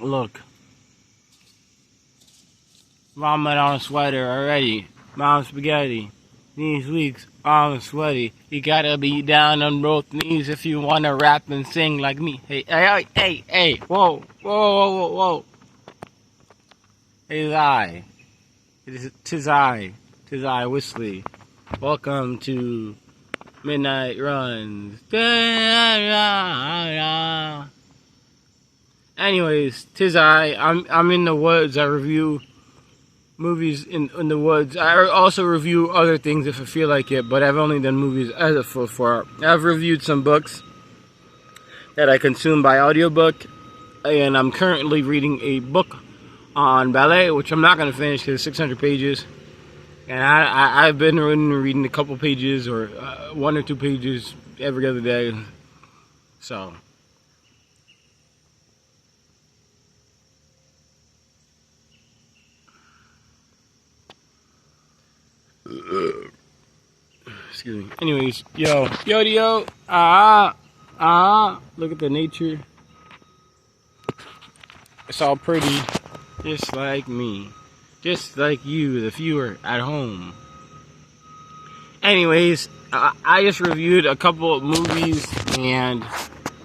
Look. Vomit on a sweater already. Mom spaghetti. Knees weak, arms sweaty. You gotta be down on both knees if you wanna rap and sing like me. Hey, hey, hey, hey, whoa, whoa, whoa, whoa, whoa. It is I. Tis I, Whistly. Welcome to Midnight Runs. Anyways, tis I. I'm in the woods. I review movies in the woods. I also review other things if I feel like it, but I've only done movies as a full far. I've reviewed some books that I consume by audiobook, and I'm currently reading a book on ballet, which I'm not going to finish because it's 600 pages. And I've been reading a couple pages or 1 or 2 pages every other day. So. Excuse me. Anyways, yo, look at the nature. It's all pretty, just like me, just like you, the viewer at home. Anyways, I just reviewed a couple of movies, and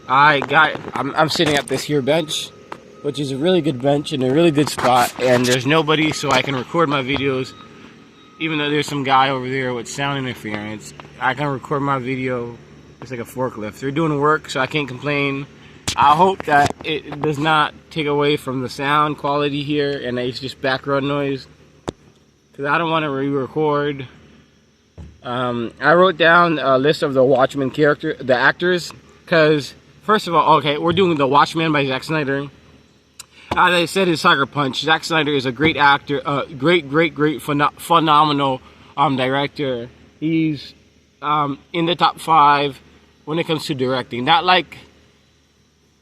I'm sitting at this here bench, which is a really good bench in a really good spot, and there's nobody, so I can record my videos. Even though there's some guy over there with sound interference, I can record my video. It's like a forklift. They're doing work, so I can't complain. I hope that it does not take away from the sound quality here, and it's just background noise, because I don't want to re-record. I wrote down a list of the Watchmen the actors, because first of all, okay, we're doing The Watchmen by Zack Snyder. As I said in Sucker Punch, Zack Synder is a great actor, great, phenomenal director. He's in the top 5 when it comes to directing. Not like,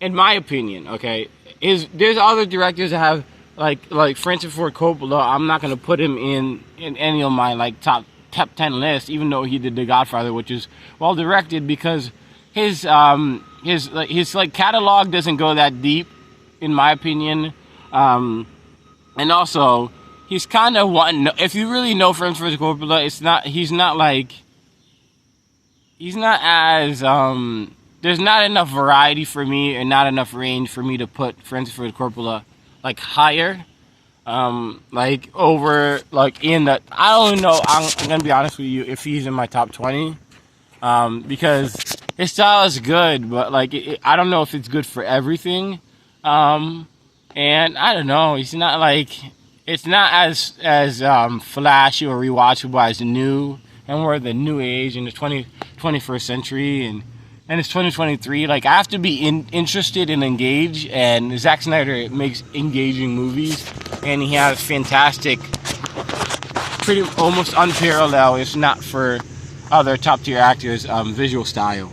in my opinion, okay. There's other directors that have like Francis Ford Coppola. I'm not gonna put him in any of my top 10 lists, even though he did The Godfather, which is well directed, because his catalog doesn't go that deep, in my opinion. And also, he's kind of one. If you really know Francis Ford Coppola, he's not as there's not enough variety for me, and not enough range for me to put Francis Ford Coppola higher, over in the. I don't know. I'm gonna be honest with you, if he's in my top 20, because his style is good, but I don't know if it's good for everything. And I don't know, it's not it's not as flashy or rewatchable as New, and we're the new age in the 21st century, and it's 2023. I have to be interested and engaged, and Zack Snyder makes engaging movies, and he has fantastic, pretty almost unparalleled, if not for other top tier actors, visual style.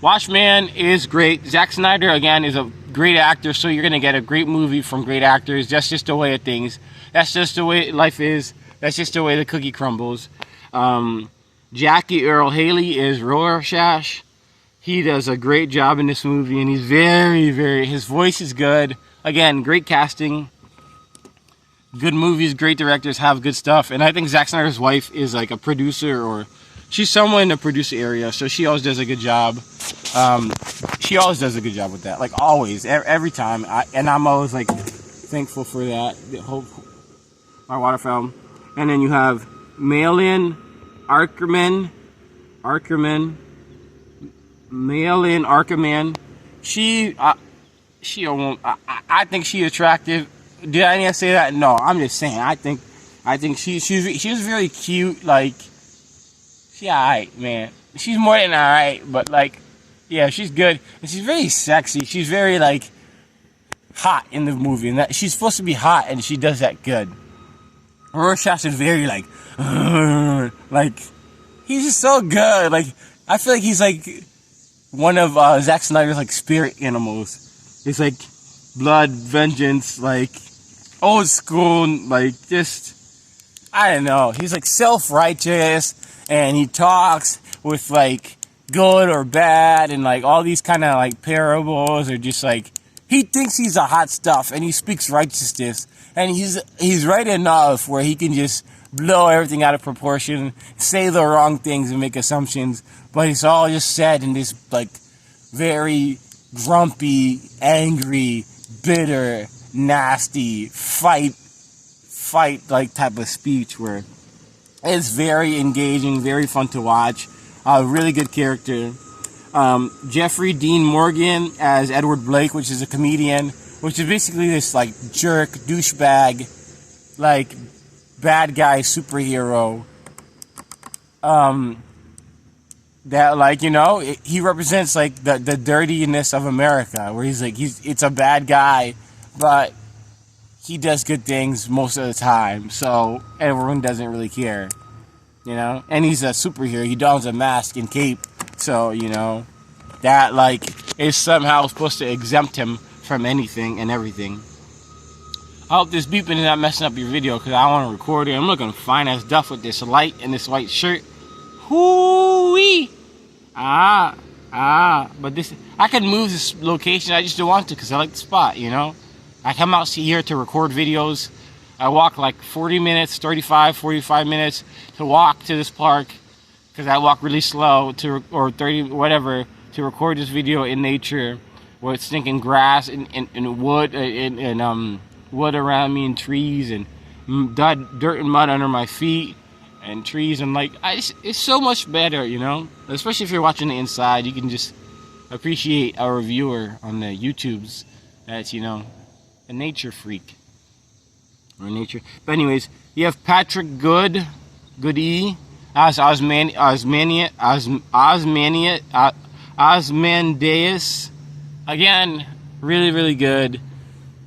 Watchmen is great. Zack Snyder, again, is a great actor, so you're going to get a great movie from great actors. That's just the way of things. That's just the way life is. That's just the way the cookie crumbles. Jackie Earle Haley is Rorschach. He does a great job in this movie, and he's his voice is good. Again, great casting. Good movies, great directors have good stuff. And I think Zack Snyder's wife is a producer, or she's somewhere in the producer area, so she always does a good job. She always does a good job with that, always, every time. I'm always thankful for that. My water fountain. And then you have Malin Arkerman. I think she's attractive. Did I need to say that? No, I'm just saying. I think she's very cute. She alright, man. She's more than alright, but yeah, she's good, and she's very sexy. She's very hot in the movie, and that she's supposed to be hot, and she does that good. Rorschach is very he's just so good. I feel like he's one of Zack Snyder's spirit animals. It's blood, vengeance, old school, just, I don't know. He's self-righteous, and he talks with good or bad, and like all these kind of like parables are just like he thinks he's a hot stuff, and he speaks righteousness, and he's right enough where he can just blow everything out of proportion, say the wrong things and make assumptions, but it's all just said in this like very grumpy, angry, bitter, nasty fight like type of speech where it's very engaging, very fun to watch. Really good character. Jeffrey Dean Morgan as Edward Blake, which is a comedian, which is basically this like jerk, douchebag, like bad guy superhero. That like, you know, he represents like the dirtiness of America, where it's a bad guy, but he does good things most of the time, so everyone doesn't really care, you know? And he's a superhero, he dons a mask and cape, so, you know, that, like, is somehow supposed to exempt him from anything and everything. I hope this beeping is not messing up your video, because I want to record it. I'm looking fine as duff with this light and this white shirt. Hoo-wee! But this, I could move this location, I just don't want to, because I like the spot, you know? I come out here to record videos. I walk like 40 minutes, 35, 45 minutes to walk to this park, because I walk really slow, or 30, whatever, to record this video in nature, where it's stinking grass and wood, and wood around me and trees, and dirt and mud under my feet, and trees, and like, it's so much better, you know? Especially if you're watching the inside, you can just appreciate our viewer on the YouTubes that's, you know, a nature freak. Or nature. But anyways, you have Patrick Goody as Osmandius. Again, really, really good.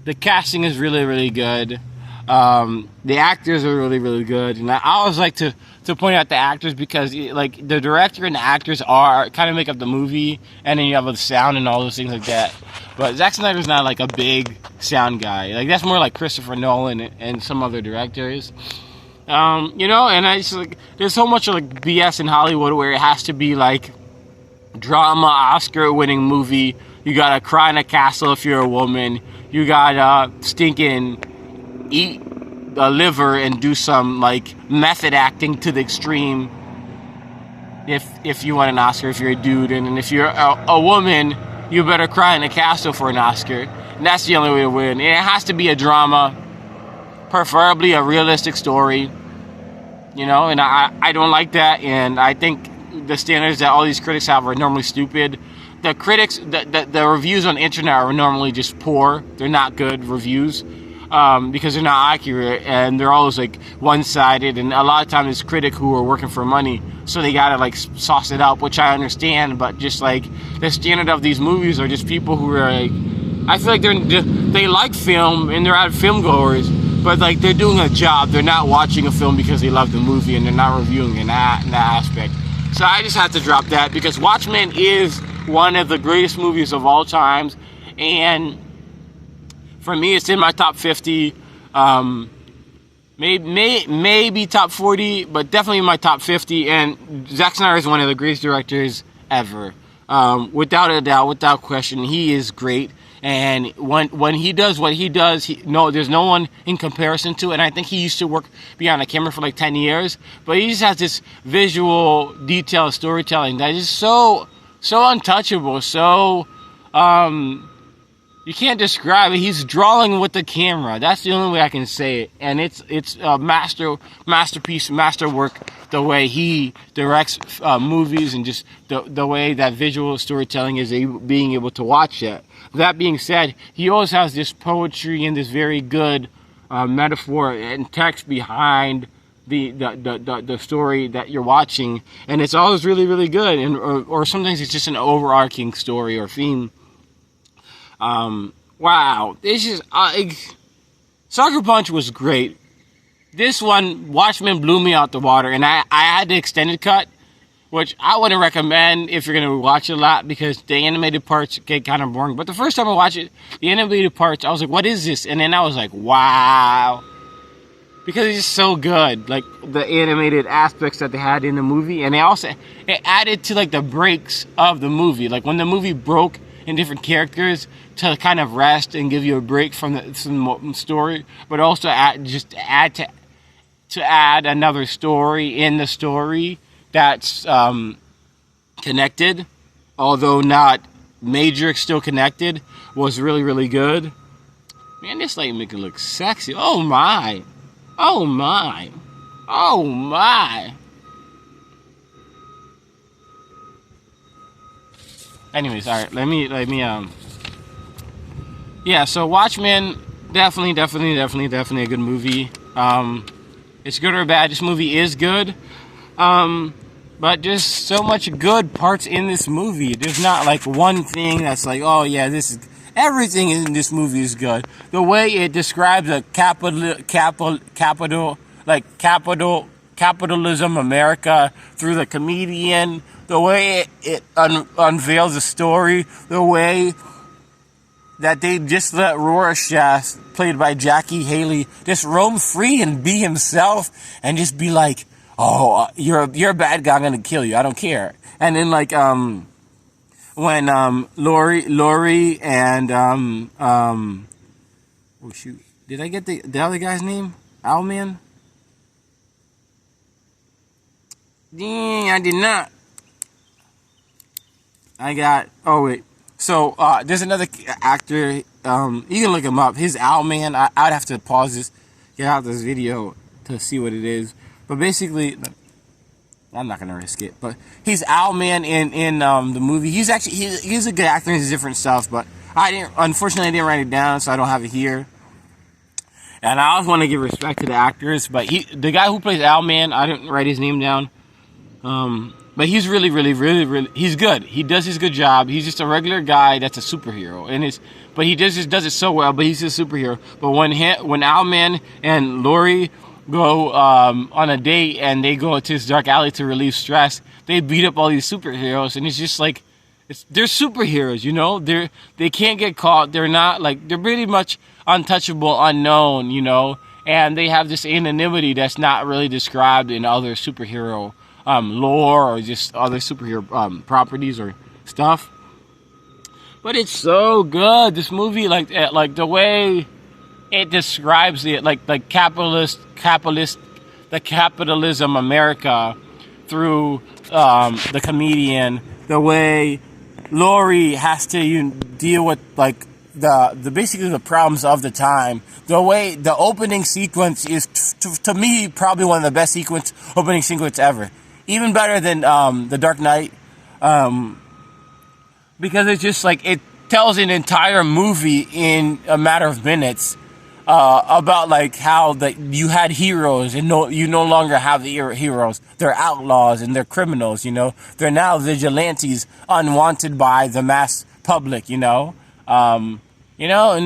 The casting is really, really good. The actors are really, really good. And I always like to point out the actors, because like the director and the actors are kind of make up the movie, and then you have the sound and all those things like that. But Zack Snyder's not like a big sound guy. Like that's more like Christopher Nolan and some other directors. You know, and I just like, there's so much like BS in Hollywood where it has to be like drama, Oscar-winning movie. You gotta cry in a castle if you're a woman. You gotta stinking eat a liver and do some like method acting to the extreme. If you want an Oscar, if you're a dude, and if you're a woman, you better cry in a castle for an Oscar. And that's the only way to win. And it has to be a drama, preferably a realistic story. You know, and I don't like that, and I think the standards that all these critics have are normally stupid. The critics, the reviews on the internet are normally just poor. They're not good reviews, because they're not accurate, and they're always like one-sided, and a lot of times it's critics who are working for money, so they gotta like sauce it up, which I understand, but just like the standard of these movies are just people who are like, I feel like they like film and they're out film goers, but like they're doing a job. They're not watching a film because they love the movie, and they're not reviewing in that aspect. So I just have to drop that, because Watchmen is one of the greatest movies of all times, and for me it's in my top 50, maybe top 40, but definitely in my top 50. And Zack Snyder is one of the greatest directors ever, without a doubt, without question. He is great. And when he does what he does, there's no one in comparison to it. And I think he used to work behind a camera for like 10 years. But he just has this visual detail storytelling that is so untouchable. So, you can't describe it. He's drawing with the camera. That's the only way I can say it. And it's a masterpiece, masterwork, the way he directs movies, and just the way that visual storytelling is being able to watch it. That being said, he always has this poetry and this very good metaphor and text behind the story that you're watching, and it's always really, really good. And or sometimes it's just an overarching story or theme. Wow, this is Sucker Punch was great. This one, Watchmen, blew me out the water, and I had the extended cut, which I wouldn't recommend if you're gonna watch it a lot, because the animated parts get kind of boring. But the first time I watched it, the animated parts, I was like, what is this? And then I was like, wow, because it's just so good. Like the animated aspects that they had in the movie, and it added to like the breaks of the movie. Like when the movie broke in different characters to kind of rest and give you a break from the story, but also add another story in the story that's connected, although not major, still connected, was really, really good. Man, this lady make it look sexy. Oh my. Oh my. Oh my. Anyways, alright, let me yeah, so Watchmen, definitely a good movie. It's good or bad, this movie is good. But there's so much good parts in this movie. There's not like one thing that's like, oh yeah, everything in this movie is good. The way it describes a capitalism America through the comedian, the way it unveils a story, the way that they just let Rorschach, played by Jackie Haley, just roam free and be himself and just be like, oh, you're a bad guy, I'm gonna kill you, I don't care. And then like when Lori and oh shoot, did I get the other guy's name? Owlman? Dang, I did not. Oh wait. So there's another actor. You can look him up. His Owlman. I'd have to pause this, get out this video to see what it is. But basically, I'm not gonna risk it. But he's Owlman in the movie. He's a good actor in his different stuff. But unfortunately I didn't write it down, so I don't have it here. And I always want to give respect to the actors. But the guy who plays Owlman, I didn't write his name down. But he's really, he's good. He does his good job. He's just a regular guy that's a superhero, but he does it so well. But he's a superhero. But when Owlman and Lori go on a date and they go to this dark alley to relieve stress, they beat up all these superheroes, and it's just like they're superheroes, you know. They can't get caught. They're not like they're pretty much untouchable, unknown, you know. And they have this anonymity that's not really described in other superhero lore or just other superhero properties or stuff. But it's so good. This movie, like the way it describes it, like the capitalism America through the comedian, the way Lori has to deal with like the basically the problems of the time. The way the opening sequence is to me probably one of the best opening sequence ever. Even better than The Dark Knight, because it's just like it tells an entire movie in a matter of minutes about like how you had heroes and you no longer have the heroes. They're outlaws and they're criminals. You know, they're now vigilantes, unwanted by the mass public. You know, and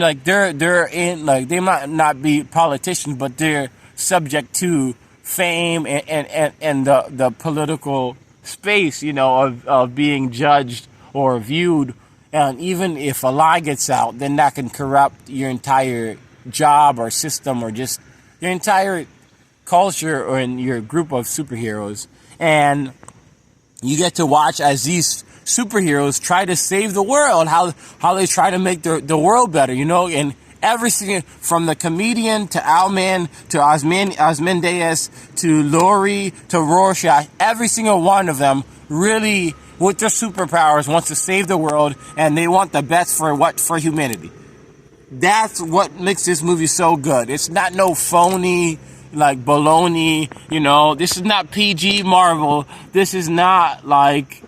like they're in like they might not be politicians, but they're subject to fame and the political space, you know, of being judged or viewed. And even if a lie gets out, then that can corrupt your entire job or system or just your entire culture or in your group of superheroes. And you get to watch as these superheroes try to save the world, how they try to make the world better, you know. And everything from the comedian to Owlman to Ozymandias to Lori to Rorschach, every single one of them really, with their superpowers, wants to save the world, and they want the best for humanity. That's what makes this movie so good. It's not no phony like baloney, you know. This is not PG Marvel. This is not like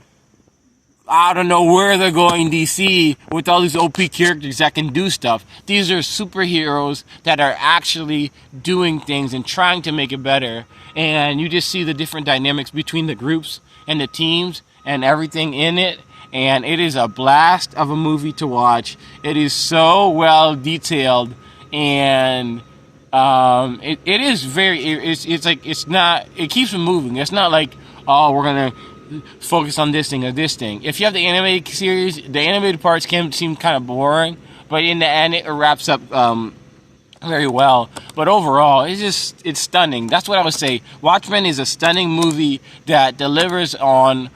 I don't know where they're going DC with all these OP characters that can do stuff. These are superheroes that are actually doing things and trying to make it better. And you just see the different dynamics between the groups and the teams and everything in it. And it is a blast of a movie to watch. It is so well detailed, and it is very. It's like it's not. It keeps it moving. It's not like, oh, we're gonna focus on this thing or this thing. If you have the animated series, the animated parts can seem kind of boring, but in the end, it wraps up very well. But overall, it's stunning. That's what I would say. Watchmen is a stunning movie that delivers on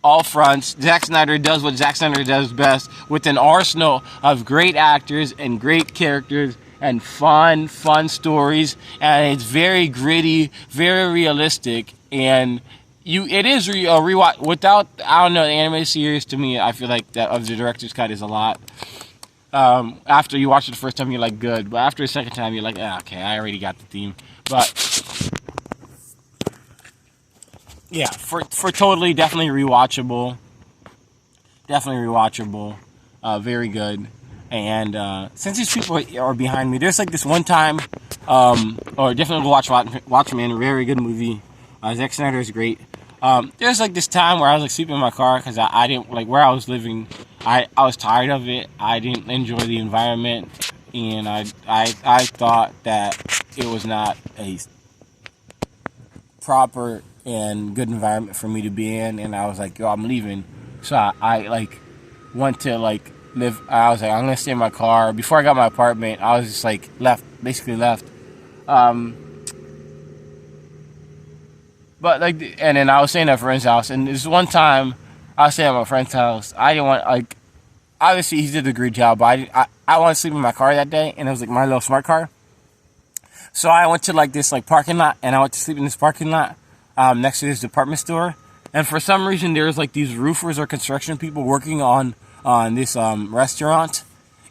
all fronts. Zack Snyder does what Zack Snyder does best, with an arsenal of great actors and great characters and fun stories. And it's very gritty, very realistic, and it is a rewatch. Without, I don't know, the animated series, to me, I feel like that of the director's cut is a lot. After you watch it the first time, you're like, good, but after the second time, you're like, okay, I already got the theme. But yeah, for totally, definitely rewatchable. Very good. And since these people are behind me, there's like this one time, or definitely go watch Watchmen, a very good movie. Zack Snyder is great. There's like this time where I was like sleeping in my car because I didn't like where I was living. I was tired of it. I didn't enjoy the environment, and I thought that it was not a proper and good environment for me to be in, and I was like, yo, I'm leaving. So I like went to like live. I was like, I'm gonna stay in my car. Before I got my apartment, I was just like basically left. But like, and then I was staying at a friend's house, and this one time I was staying at my friend's house. I didn't want, like, obviously he did a great job, but I wanted to sleep in my car that day, and it was like my little smart car. So I went to like this like parking lot, and I went to sleep in this parking lot next to this department store. And for some reason, there was like these roofers or construction people working on this restaurant,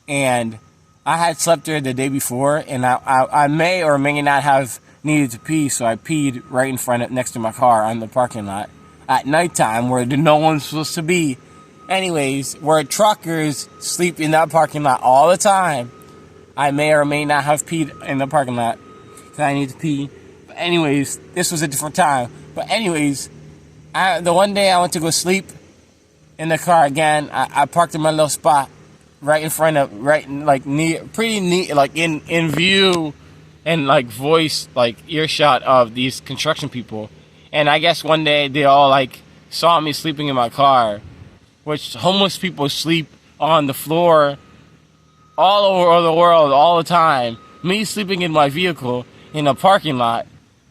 and I had slept there the day before, and I may or may not have needed to pee, so I peed right in front of, next to my car on the parking lot at nighttime where no one's supposed to be. Anyways, where truckers sleep in that parking lot all the time, I may or may not have peed in the parking lot because I need to pee. But anyways, this was a different time. But anyways, the one day I went to go sleep in the car again, I parked in my little spot right in front of, right like near, pretty neat, like in view and like voice, like earshot of these construction people. And I guess one day they all like saw me sleeping in my car, which homeless people sleep on the floor all over the world all the time. Me sleeping in my vehicle in a parking lot,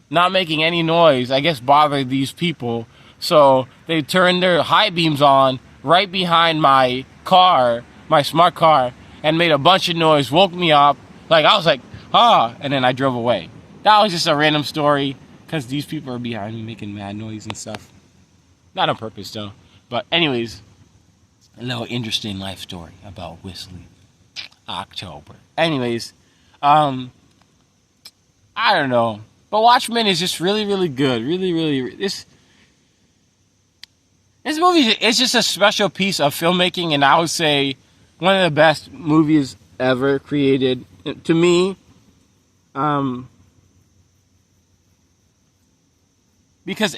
not making any noise, I guess bothered these people. So they turned their high beams on right behind my car, my smart car, and made a bunch of noise, woke me up. Like, I was like, and then I drove away. That was just a random story, because these people are behind me making mad noise and stuff. Not on purpose, though. But anyways, a little interesting life story about whistling October. Anyways, I don't know. But Watchmen is just really, really good. Really, this movie is just a special piece of filmmaking, and I would say one of the best movies ever created. To me, because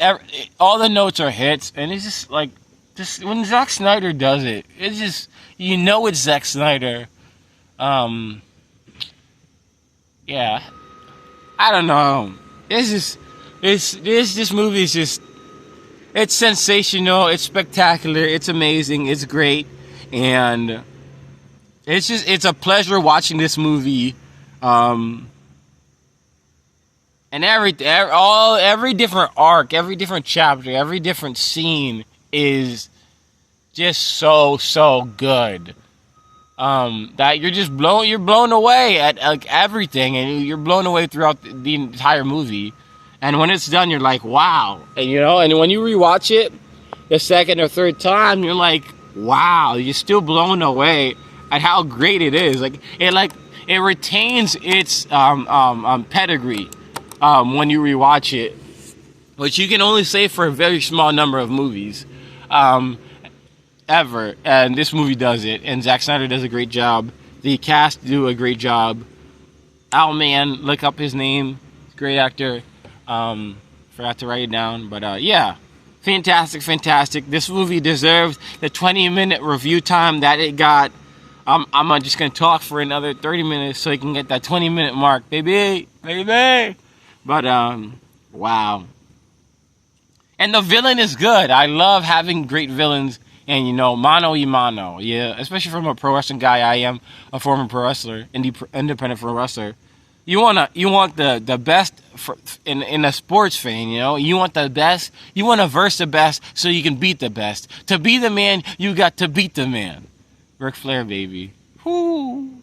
all the notes are hits, and it's just like, just when Zack Snyder does it, it's just, you know it's Zack Snyder. Yeah, I don't know. This movie is just, it's sensational, it's spectacular, it's amazing, it's great, and it's a pleasure watching this movie. And every different arc, every different chapter, every different scene is just so good. That you're blown away at like everything, and you're blown away throughout the entire movie. And when it's done, you're like, wow. And and when you rewatch it the second or third time, you're like, wow, you're still blown away at how great it is. Like it retains its pedigree when you rewatch it, which you can only say for a very small number of movies ever. And this movie does it, and Zack Snyder does a great job. The cast do a great job. Owlman, look up his name, great actor. Forgot to write it down, but yeah, fantastic. This movie deserves the 20-minute review time that it got. I'm just gonna talk for another 30 minutes so you can get that 20-minute mark, baby. But wow. And the villain is good. I love having great villains And, you know, mano y mano. Yeah, especially from a pro wrestling guy I am, a former pro wrestler, independent pro wrestler. You want the best in a sports fan, you know. You want the best. You want to verse the best so you can beat the best. To be the man, you got to beat the man. Ric Flair, baby. Whoo.